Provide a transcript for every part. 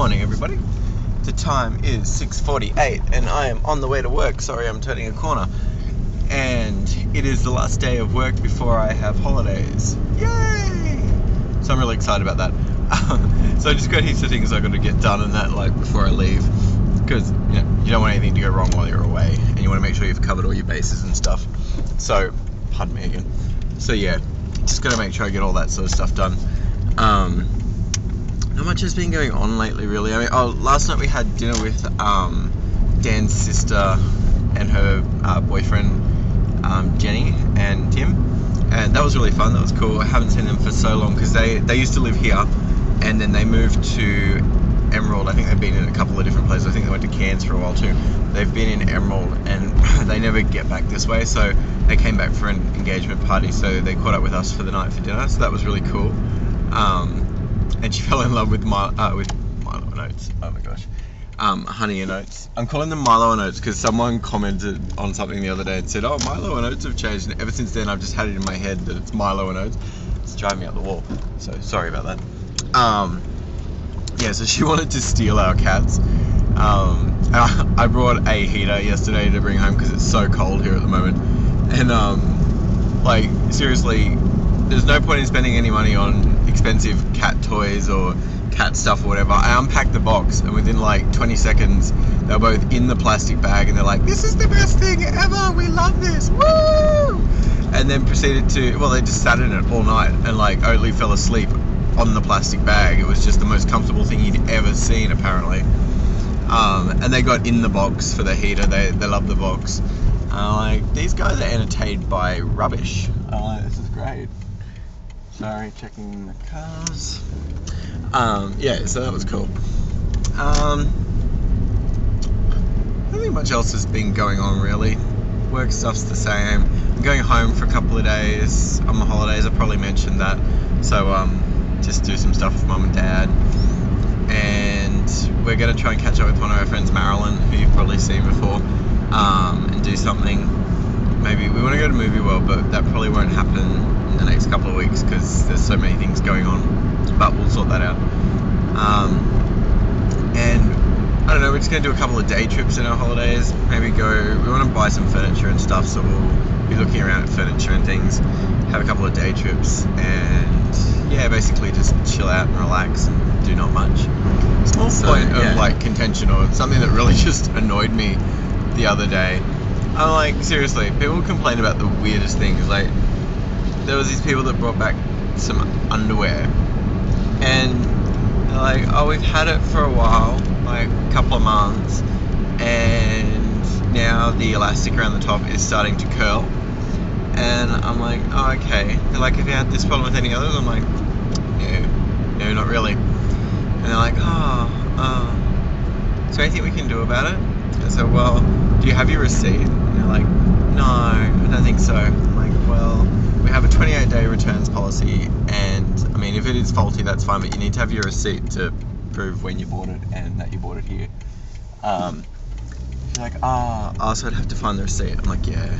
morning, everybody. The time is 6:48 and I am on the way to work. Sorry, I'm turning a corner. And it is the last day of work before I have holidays. Yay! So I'm really excited about that. So I just got heaps of things I've got to get done and that, like, before I leave. Because, you don't want anything to go wrong while you're away. And you want to make sure you've covered all your bases and stuff. So, pardon me again. So yeah, just got to make sure I get all that sort of stuff done. Not much has been going on lately, really. I mean, last night we had dinner with Dan's sister and her boyfriend, Jenny and Tim, and that was really fun. That was cool. I haven't seen them for so long because they used to live here, and then they moved to Emerald. I think they've been in a couple of different places. I think they went to Cairns for a while too. They've been in Emerald, and they never get back this way, so they came back for an engagement party. So they caught up with us for the night for dinner. So that was really cool. And she fell in love with Milo and Oats. Oh my gosh. Honey and Oats. I'm calling them Milo and Oats because someone commented on something the other day and said, oh, Milo and Oats have changed. And ever since then, I've just had it in my head that it's Milo and Oats. It's driving me up the wall. So sorry about that. Yeah, so she wanted to steal our cats. I brought a heater yesterday to bring home because it's so cold here at the moment. And like, seriously, there's no point in spending any money on expensive cat toys or cat stuff or whatever. I unpacked the box, and within like 20 seconds they were both in the plastic bag, and they're like, this is the best thing ever, we love this, woo! And then proceeded to, well, they just sat in it all night and like Oatly fell asleep on the plastic bag. It was just the most comfortable thing he'd ever seen, apparently. And they got in the box for the heater. They love the box. Like, these guys are entertained by rubbish. This is great. Sorry, checking the cars. Yeah, so that was cool. I don't think much else has been going on, really. Work stuff's the same. I'm going home for a couple of days on my holidays. I probably mentioned that. So, just do some stuff with Mum and Dad. And we're going to try and catch up with one of our friends, Marilyn, who you've probably seen before, and do something. Maybe we want to go to Movie World, but that probably won't happen in the next couple of weeks because there's so many things going on, but we'll sort that out. And I don't know, we're just going to do a couple of day trips in our holidays. Maybe we want to buy some furniture and stuff, so we'll be looking around at furniture and things, have a couple of day trips, and yeah, basically just chill out and relax and do not much. Small point of like contention, or something that really just annoyed me the other day. I'm like, seriously, people complain about the weirdest things. Like, there was these people that brought back some underwear, and they're like, oh, we've had it for a while, like a couple of months, and now the elastic around the top is starting to curl. And I'm like, oh, okay. They're like, have you had this problem with any others? I'm like, no, not really. And they're like, is there anything we can do about it? I said, well, do you have your receipt? And they're like, no, I don't think so. I'm like, well, we have a 28-day returns policy, and I mean, if it is faulty, that's fine, but you need to have your receipt to prove when you bought it and that you bought it here. She's like, so I'd have to find the receipt. I'm like, yeah,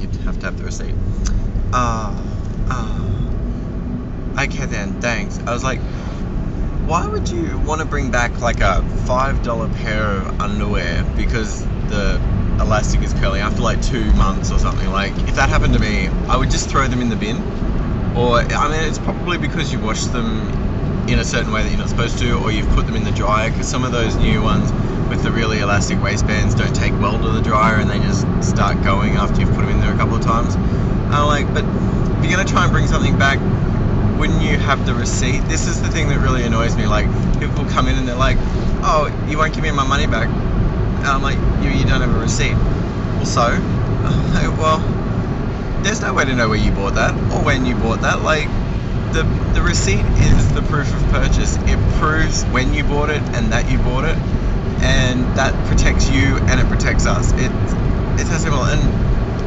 you'd have to have the receipt. Okay then, thanks. I was like, why would you want to bring back like a $5 pair of underwear because the elastic is curling after like 2 months or something? Like, if that happened to me, I would just throw them in the bin. Or, I mean, it's probably because you washed them in a certain way that you're not supposed to, or you've put them in the dryer, because some of those new ones with the really elastic waistbands don't take well to the dryer and they just start going after you've put them in there a couple of times. I'm like, but if you're going to try and bring something back, wouldn't you have the receipt? This is the thing that really annoys me. Like, people come in and they're like, oh, you won't give me my money back. And I'm like, you don't have a receipt. Well, so? I'm like, well, there's no way to know where you bought that or when you bought that. Like, the receipt is the proof of purchase. It proves when you bought it and that you bought it, and that protects you and it protects us. It's that simple. And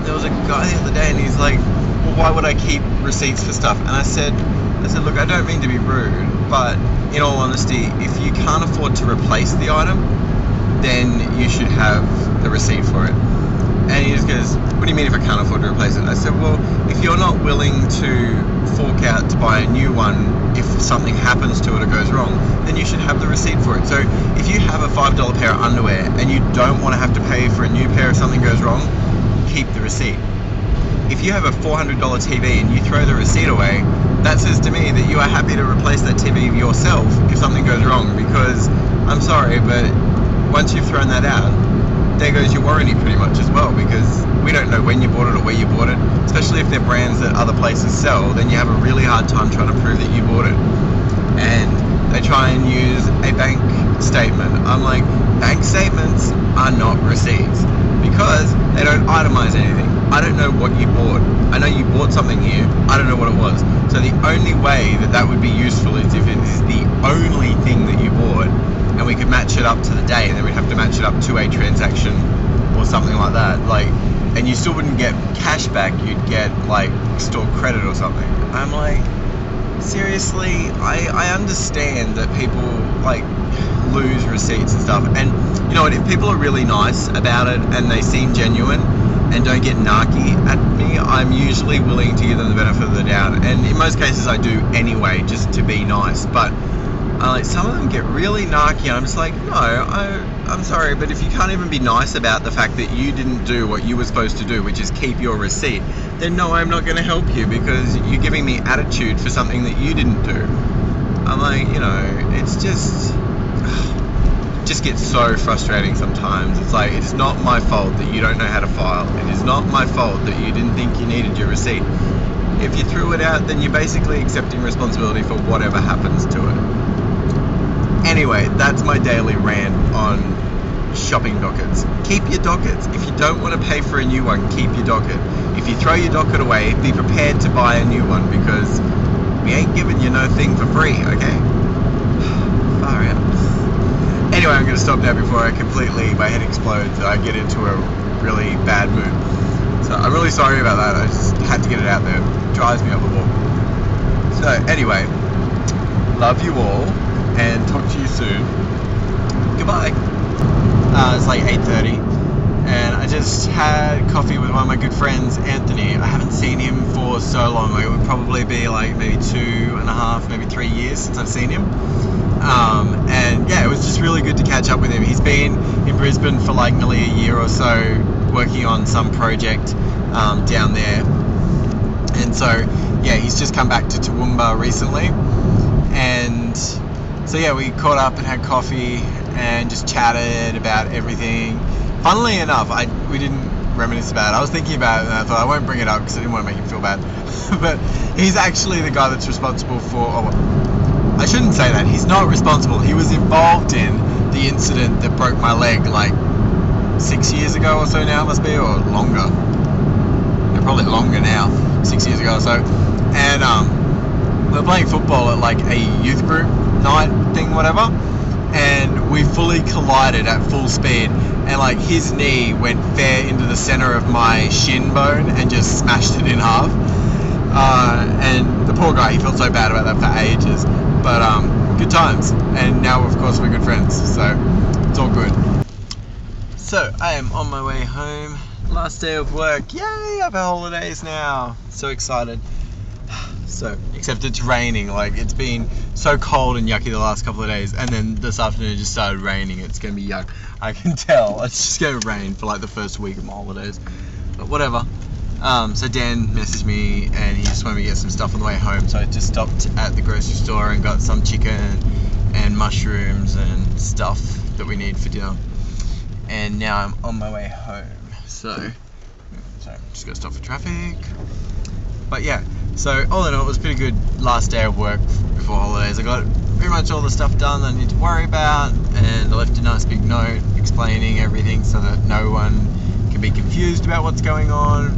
there was a guy the other day and he's like, well, why would I keep receipts for stuff? And I said, look, I don't mean to be rude, but in all honesty, if you can't afford to replace the item, then you should have the receipt for it. And he just goes, what do you mean if I can't afford to replace it? I said, well, if you're not willing to fork out to buy a new one if something happens to it or goes wrong, then you should have the receipt for it. So if you have a $5 pair of underwear and you don't want to have to pay for a new pair if something goes wrong, keep the receipt. If you have a $400 TV and you throw the receipt away, that says to me that you are happy to replace that TV yourself if something goes wrong, because I'm sorry, but once you've thrown that out, there goes your warranty pretty much as well, because we don't know when you bought it or where you bought it. Especially if they're brands that other places sell, then you have a really hard time trying to prove that you bought it. And they try and use a bank statement. I'm like, bank statements are not receipts because they don't itemize anything. I don't know what you bought. I know you bought something here, I don't know what it was. So the only way that that would be useful is if it is the only thing that you bought, and we could match it up to the day, and then we'd have to match it up to a transaction or something like that. Like, and you still wouldn't get cash back, you'd get like store credit or something. I'm like, seriously, I understand that people like lose receipts and stuff, and you know what, if people are really nice about it and they seem genuine and don't get narky at me, I'm usually willing to give them the benefit of the doubt, and in most cases I do anyway, just to be nice. But like, some of them get really narky, and I'm just like, no, I'm sorry, but if you can't even be nice about the fact that you didn't do what you were supposed to do, which is keep your receipt, then no, I'm not going to help you because you're giving me attitude for something that you didn't do. I'm like, you know, it's just gets so frustrating sometimes. It's like, it's not my fault that you don't know how to file. It is not my fault that you didn't think you needed your receipt. If you threw it out, then you're basically accepting responsibility for whatever happens to it. Anyway, that's my daily rant on shopping dockets. Keep your dockets. If you don't want to pay for a new one, keep your docket. If you throw your docket away, be prepared to buy a new one, because we ain't giving you no thing for free, okay? Far out. Anyway, I'm going to stop now before my head explodes and I get into a really bad mood. So I'm really sorry about that. I just had to get it out there. It drives me up the wall. So anyway, love you all, and talk to you soon. Goodbye. It's like 8:30, and I just had coffee with one of my good friends, Anthony. I haven't seen him for so long. It would probably be like maybe 2.5, maybe 3 years since I've seen him. And yeah, it was just really good to catch up with him. He's been in Brisbane for like nearly a year or so, working on some project down there. And so yeah, he's just come back to Toowoomba recently, and so yeah, we caught up and had coffee and just chatted about everything. Funnily enough, we didn't reminisce about it. I was thinking about it and I thought I won't bring it up because I didn't want to make him feel bad. But he's actually the guy that's responsible for, I shouldn't say that, he's not responsible. He was involved in the incident that broke my leg like 6 years ago or so now, must be, or longer. Yeah, probably longer now, 6 years ago or so. And we were playing football at like a youth group night thing, whatever, and we fully collided at full speed, and like his knee went fair into the center of my shin bone and just smashed it in half. And the poor guy, he felt so bad about that for ages, but good times, and now of course we're good friends, so it's all good. So I am on my way home, last day of work. Yay, I have holidays now, so excited. So, except it's raining, like it's been so cold and yucky the last couple of days, and then this afternoon it just started raining. It's gonna be yuck, I can tell. It's just gonna rain for like the first week of my holidays, but whatever. So Dan messaged me and he just wanted me to get some stuff on the way home, so I just stopped at the grocery store and got some chicken and mushrooms and stuff that we need for dinner, and now I'm on my way home. So I'm just gonna stop for traffic. But yeah, so all in all, it was a pretty good last day of work before holidays. I got pretty much all the stuff done that I need to worry about, and I left a nice big note explaining everything so that no one can be confused about what's going on.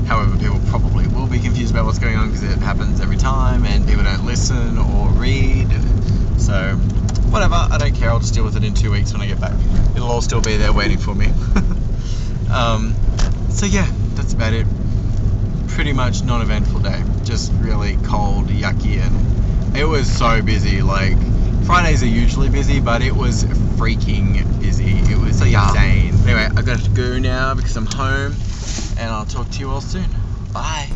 However, people probably will be confused about what's going on because it happens every time and people don't listen or read. So whatever, I don't care, I'll just deal with it in 2 weeks when I get back. It'll all still be there waiting for me. So yeah, that's about it. Pretty much non-eventful day, just really cold, yucky, and it was so busy. Like, Fridays are usually busy, but it was freaking busy. It was insane. Anyway, I gotta go now because I'm home, and I'll talk to you all soon. Bye.